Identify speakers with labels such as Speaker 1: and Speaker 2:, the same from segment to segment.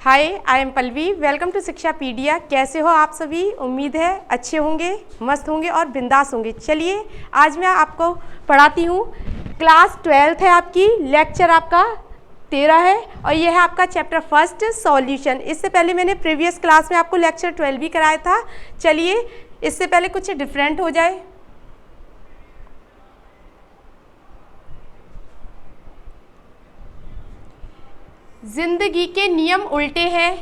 Speaker 1: Hi, I am Pallavi. Welcome to Shikshapedia. कैसे हो आप सभी? उम्मीद है अच्छे होंगे, मस्त होंगे और बिंदास होंगे। चलिए आज मैं आपको पढ़ाती हूँ। क्लास 12th है आपकी, लेक्चर आपका 13 है और यह है आपका चैप्टर फर्स्ट सॉल्यूशन। इससे पहले मैंने प्रीवियस क्लास में आपको लेक्चर 12 भी कराया था। चलिए इससे पहले कुछ डिफरेंट हो जाए। जिंदगी के नियम उल्टे हैं।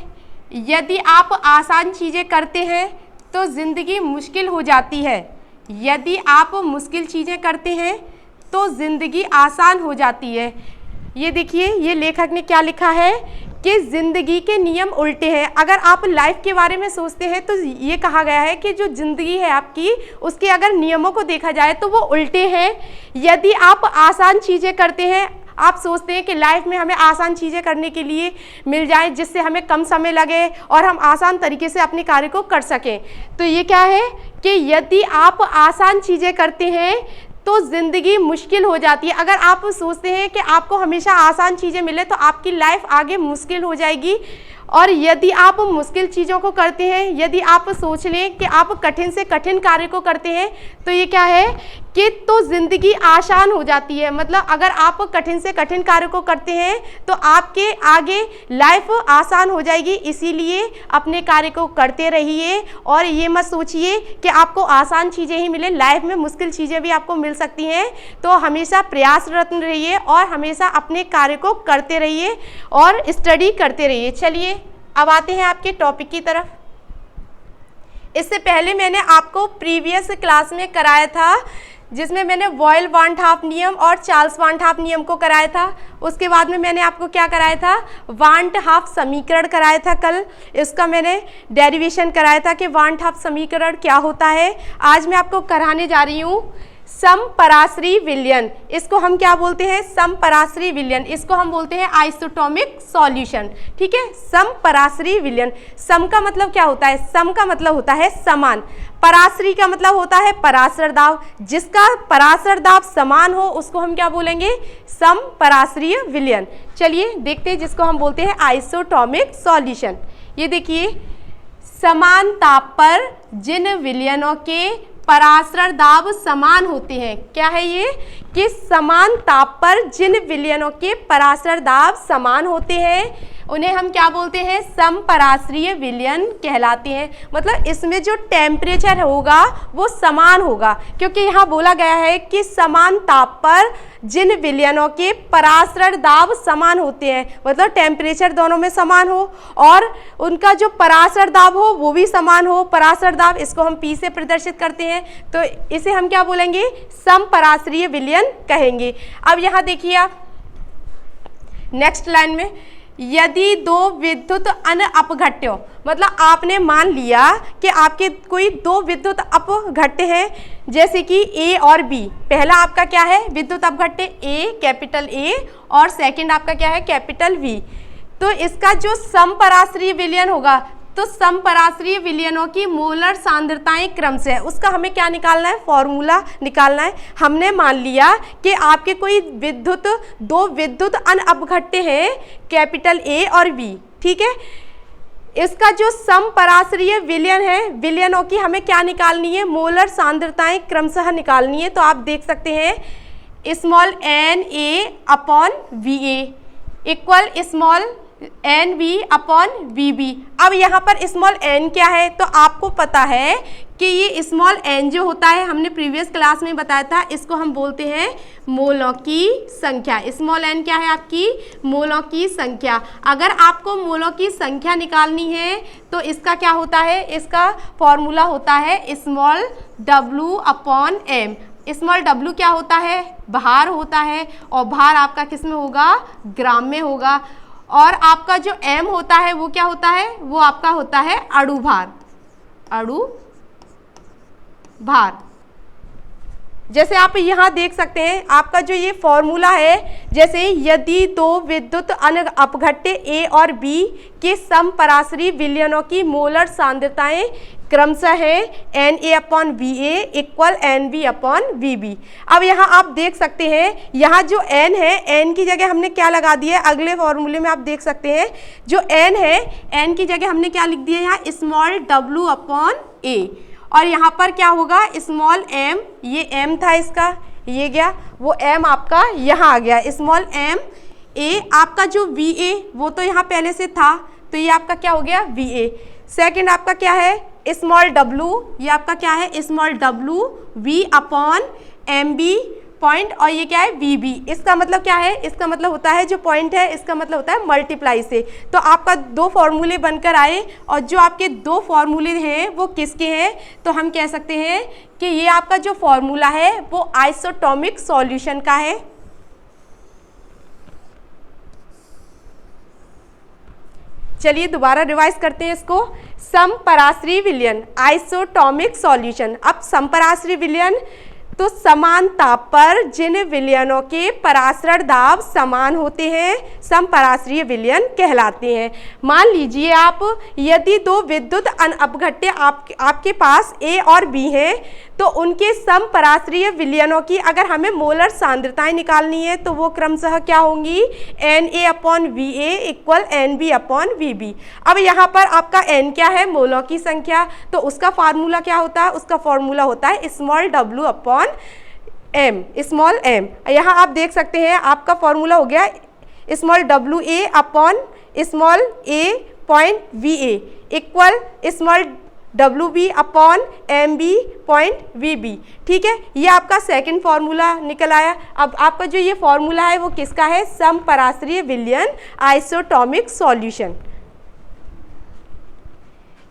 Speaker 1: यदि आप आसान चीज़ें करते हैं तो ज़िंदगी मुश्किल हो जाती है। यदि आप मुश्किल चीज़ें करते हैं तो ज़िंदगी आसान हो जाती है। ये देखिए, ये लेखक ने क्या लिखा है कि ज़िंदगी के नियम उल्टे हैं। अगर आप लाइफ के बारे में सोचते हैं तो ये कहा गया है कि जो ज़िंदगी है आपकी, उसके अगर नियमों को देखा जाए तो वो उल्टे हैं। यदि आप आसान चीज़ें करते हैं, आप सोचते हैं कि लाइफ में हमें आसान चीज़ें करने के लिए मिल जाए जिससे हमें कम समय लगे और हम आसान तरीके से अपने कार्य को कर सकें, तो ये क्या है कि यदि आप आसान चीज़ें करते हैं तो ज़िंदगी मुश्किल हो जाती है। अगर आप सोचते हैं कि आपको हमेशा आसान चीज़ें मिले तो आपकी लाइफ आगे मुश्किल हो जाएगी। और यदि आप मुश्किल चीज़ों को करते हैं, यदि आप सोच लें कि आप कठिन से कठिन कार्य को करते हैं, तो ये क्या है कि तो ज़िंदगी आसान हो जाती है। मतलब अगर आप कठिन से कठिन कार्य को करते हैं तो आपके आगे लाइफ आसान हो जाएगी। इसीलिए अपने कार्य को करते रहिए और ये मत सोचिए कि आपको आसान चीज़ें ही मिले, लाइफ में मुश्किल चीज़ें भी आपको मिल सकती हैं। तो हमेशा प्रयासरत रहिए और हमेशा अपने कार्य को करते रहिए और स्टडी करते रहिए। चलिए अब आते हैं आपके टॉपिक की तरफ। इससे पहले मैंने आपको प्रीवियस क्लास में कराया था जिसमें मैंने बॉयल वांट हाफ नियम और चार्ल्स वांट हाफ नियम को कराया था। उसके बाद में मैंने आपको क्या कराया था, वांट हाफ समीकरण कराया था। कल इसका मैंने डेरिवेशन कराया था कि वांट हाफ समीकरण क्या होता है। आज मैं आपको कराने जा रही हूँ समपराश्रयी विलयन। इसको हम क्या बोलते हैं? समपराश्रयी विलयन। इसको हम बोलते हैं आइसोटोमिक सॉल्यूशन। ठीक है, समपराश्रयी विलयन। सम का मतलब क्या होता है? सम का मतलब होता है समान। पराश्रयी का मतलब होता है पराशर दाब। जिसका पराशर दाब समान हो उसको हम क्या बोलेंगे? समपराश्रयी विलयन। चलिए देखते हैं जिसको हम बोलते हैं आइसोटोमिक सॉल्यूशन। ये देखिए, समान ताप पर जिन विलयनों के पराशर दाब समान होते हैं। क्या है ये कि समान ताप पर जिन विलयनों के पराशर दाब समान होते हैं उन्हें हम क्या बोलते हैं? समपराश्रयी विलयन कहलाते हैं। मतलब इसमें जो टेम्परेचर होगा वो समान होगा, क्योंकि यहाँ बोला गया है कि समान ताप पर जिन विलयनों के पराशर दाब समान होते हैं। मतलब टेम्परेचर दोनों में समान हो और उनका जो पराशर दाब हो वो भी समान हो। पराशर दाब इसको हम P से प्रदर्शित करते हैं, तो इसे हम क्या बोलेंगे? समपराश्रयी विलयन कहेंगे। अब यहाँ देखिए आप नेक्स्ट लाइन में, यदि दो विद्युत अनअपघट्य, मतलब आपने मान लिया कि आपके कोई दो विद्युत अपघट्य हैं जैसे कि A और B। पहला आपका क्या है? विद्युत अपघट्य A, कैपिटल A, और सेकंड आपका क्या है? Capital V। तो इसका जो समपराश्रयी विलयन होगा तो समपराश्रयी विलयनों की मोलर सांद्रताएं क्रम से है, उसका हमें क्या निकालना है? फॉर्मूला निकालना है। हमने मान लिया कि आपके कोई दो विद्युत अनअपघट्य हैं, कैपिटल A और B। ठीक है, इसका जो समपराश्रयी विलयन है, विलयनों की हमें क्या निकालनी है? मोलर सांद्रताएं क्रमशः निकालनी है। तो आप देख सकते हैं small Na upon Va equal small NB upon VB। अब यहाँ पर स्मॉल n क्या है? तो आपको पता है कि ये स्मॉल n जो होता है, हमने प्रीवियस क्लास में बताया था, इसको हम बोलते हैं मोलों की संख्या। स्मॉल n क्या है? आपकी मोलों की संख्या। अगर आपको मोलों की संख्या निकालनी है तो इसका क्या होता है? इसका फॉर्मूला होता है small w upon m। Small w क्या होता है? भार होता है, और भार आपका किस में होगा? ग्राम में होगा। और आपका जो m होता है वो क्या होता है? वो आपका होता है अणु भार। अणु भार। जैसे आप यहाँ देख सकते हैं आपका जो ये फॉर्मूला है, जैसे यदि दो विद्युत अपघट्य ए और बी के समपराश्रयी विलयनों की मोलर सांद्रताएं क्रमशः है Na/Va इक्वल Nb/Vb। अब यहाँ आप देख सकते हैं यहाँ जो n है, n की जगह हमने क्या लगा दिया है, अगले फॉर्मूले में आप देख सकते हैं जो n है, n की जगह हमने क्या लिख दिया है यहाँ स्मॉल w/a, और यहाँ पर क्या होगा स्मॉल m, ये m था इसका, ये गया वो m आपका यहाँ आ गया स्मॉल m a। आपका जो Va वो तो यहाँ पहले से था, तो ये आपका क्या हो गया Va। सेकंड आपका क्या है स्मॉल w, ये आपका क्या है स्मॉल w V/MB पॉइंट, और ये क्या है VB। इसका मतलब क्या है, इसका मतलब होता है जो पॉइंट है इसका मतलब होता है मल्टीप्लाई से। तो आपका दो फॉर्मूले बनकर आए, और जो आपके दो फॉर्मूले हैं वो किसके हैं, तो हम कह सकते हैं कि ये आपका जो फॉर्मूला है वो आइसोटॉमिक सॉल्यूशन का है। चलिए दोबारा रिवाइज करते हैं इसको। समपराश्रयी विलयन आइसोटॉमिक सॉल्यूशन। अब समपराश्रयी विलयन तो समान ताप पर जिन विलयनों के परासरण दाब समान होते हैं समपराश्रयी विलयन कहलाते हैं। मान लीजिए आप यदि दो विद्युत अपघट्य आपके पास A और B हैं, तो उनके समपराश्रयी विलयनों की अगर हमें मोलर सांद्रताएं निकालनी है तो वो क्रमशः क्या होंगी Na/Va इक्वल Nb/Vb। अब यहाँ पर आपका n क्या है, मोलों की संख्या, तो उसका फार्मूला क्या होता है, उसका फॉर्मूला होता है स्मॉल w/m, स्मॉल m। यहाँ आप देख सकते हैं आपका फॉर्मूला हो गया small Wa/ small a point Va equal small Wb/MB point Vb। ठीक है, ये आपका सेकंड फॉर्मूला निकल आया। अब आपका जो ये फॉर्मूला है वो किसका है, समपराश्रयी विलयन आइसोटॉमिक सॉल्यूशन।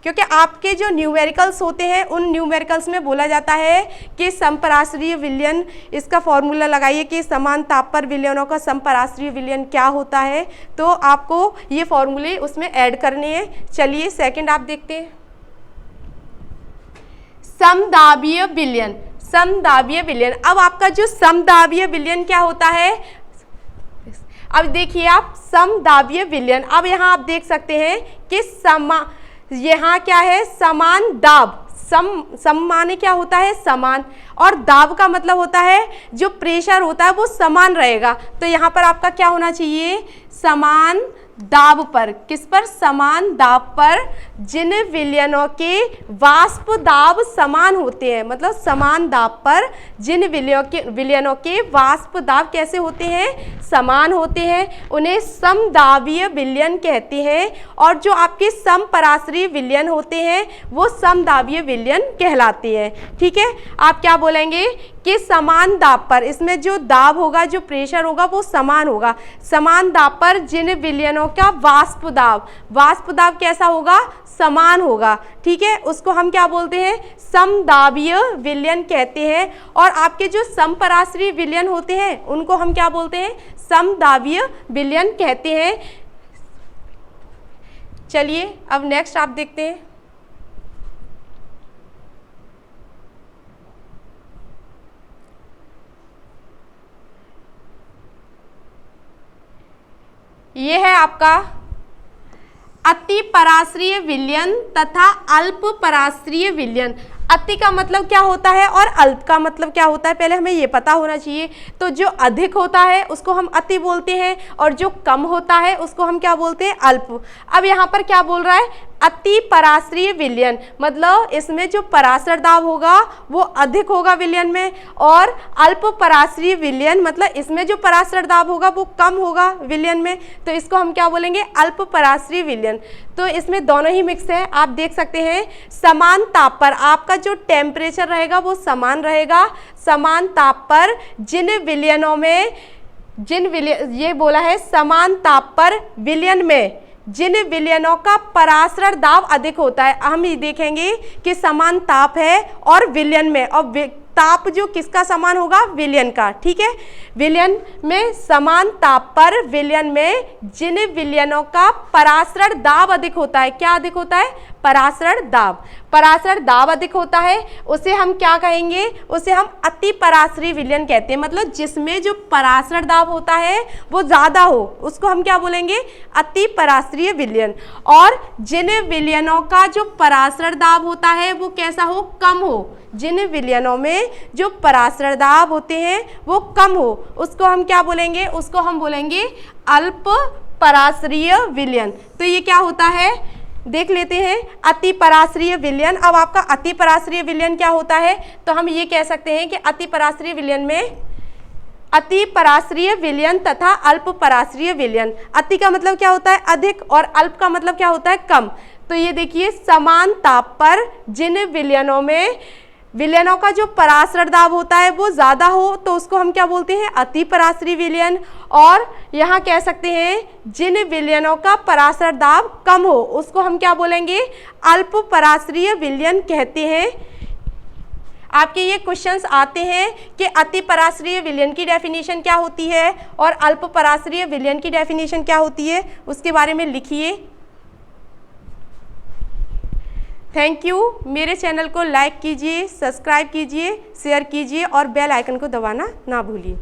Speaker 1: क्योंकि आपके जो न्यूमेरिकल्स होते हैं उन न्यूमेरिकल्स में बोला जाता है कि समपराश्रयी विलयन, इसका फॉर्मूला लगाइए कि समान ताप पर विलयनों का समपराश्रयी विलयन क्या होता है, तो आपको ये फॉर्मूले उसमें ऐड करने हैं। चलिए सेकंड आप देखते हैं, समदाबीय विलयन। समदाबीय विलयन, अब आपका जो समदाबीय विलयन क्या होता है, अब देखिए आप समदाबीय विलयन, अब यहाँ आप देख सकते हैं कि यहाँ क्या है समान दाब, सम माने क्या होता है समान, और दाब का मतलब होता है जो प्रेशर होता है वो समान रहेगा। तो यहाँ पर आपका क्या होना चाहिए, समान दाब पर, किस पर, समान दाब पर जिन विलयनों के वाष्प दाब समान होते हैं, मतलब समान दाब पर जिन विलयनों के वाष्प दाब कैसे होते हैं, समान होते हैं, उन्हें समदाबीय विलयन कहते हैं। और जो आपके समपराश्रयी विलयन होते हैं वो समदाबीय विलयन कहलाते हैं। ठीक है, आप क्या बोलेंगे कि समान दाब पर, इसमें जो दाब होगा, जो प्रेशर होगा वो समान होगा। समान दाब पर जिन विलयनों का वाष्प दाब कैसा होगा, समान होगा। ठीक है, उसको हम क्या बोलते हैं, समदाबीय विलयन कहते हैं। और आपके जो समपराश्रयी विलयन होते हैं उनको हम क्या बोलते हैं, समदाबीय विलयन कहते हैं। चलिए अब नेक्स्ट आप देखते हैं, ये है आपका अति पराश्रयी विलयन तथा अल्प पराश्रयी विलयन। अति का मतलब क्या होता है और अल्प का मतलब क्या होता है, पहले हमें ये पता होना चाहिए। तो जो अधिक होता है उसको हम अति बोलते हैं, और जो कम होता है उसको हम क्या बोलते हैं, अल्प। अब यहाँ पर क्या बोल रहा है, अति पराश्रयी विलयन, मतलब इसमें जो पराशर दाब होगा वो अधिक होगा विलयन में, और अल्प पराश्रयी विलयन मतलब इसमें जो पराशर दाब होगा वो कम होगा विलयन में, तो इसको हम क्या बोलेंगे, अल्प पराश्रयी विलयन। तो इसमें दोनों ही मिक्स है। आप देख सकते हैं समान ताप पर आपका जो टेम्परेचर रहेगा वो समान रहेगा। समान ताप पर जिन विलयनों में ये बोला है समान ताप पर विलयन में जिन विलयनों का पराशर दाब अधिक होता है। हम ये देखेंगे कि समान ताप है और विलयन में, और ताप जो किसका समान होगा, विलयन का। ठीक है, विलयन में समान ताप पर विलयन में जिन विलयनों का पराशर दाब अधिक होता है, क्या अधिक होता है, परासरण दाब। परासरण दाब अधिक होता है उसे हम क्या कहेंगे, उसे हम अति पराश्रयी विलयन कहते हैं। मतलब जिसमें जो परासरण दाब होता है वो ज़्यादा हो उसको हम क्या बोलेंगे, अति पराश्रयी विलयन। और जिन विलयनों का जो परासरण दाब होता है वो कैसा हो, कम हो, जिन विलयनों में जो परासरण दाब होते हैं वो कम हो उसको हम क्या बोलेंगे, उसको हम बोलेंगे अल्प पराश्रयी विलयन। तो ये क्या होता है देख लेते हैं, अति पराश्रयी विलयन। अब आपका अति पराश्रयी विलयन क्या होता है, तो हम ये कह सकते हैं कि अति पराश्रयी विलयन में अति पराश्रयी विलयन तथा अल्प पराश्रयी विलयन। अति का मतलब क्या होता है अधिक और अल्प का मतलब क्या होता है कम। तो ये देखिए समान ताप पर जिन विलयनों का जो परासरण दाब होता है वो ज़्यादा हो तो उसको हम क्या बोलते हैं, अति पराश्रयी विलयन। और यहाँ कह सकते हैं जिन विलयनों का परासरण दाब कम हो उसको हम क्या बोलेंगे, अल्प पराश्रयी विलयन कहते हैं। आपके ये क्वेश्चंस आते हैं कि अति पराश्रयी विलयन की डेफिनेशन क्या होती है और अल्प पराश्रयी विलयन की डेफिनेशन क्या होती है, उसके बारे में लिखिए। Thank you. मेरे चैनल को लाइक कीजिए, सब्सक्राइब कीजिए, शेयर कीजिए और बेल आइकन को दबाना ना भूलिए।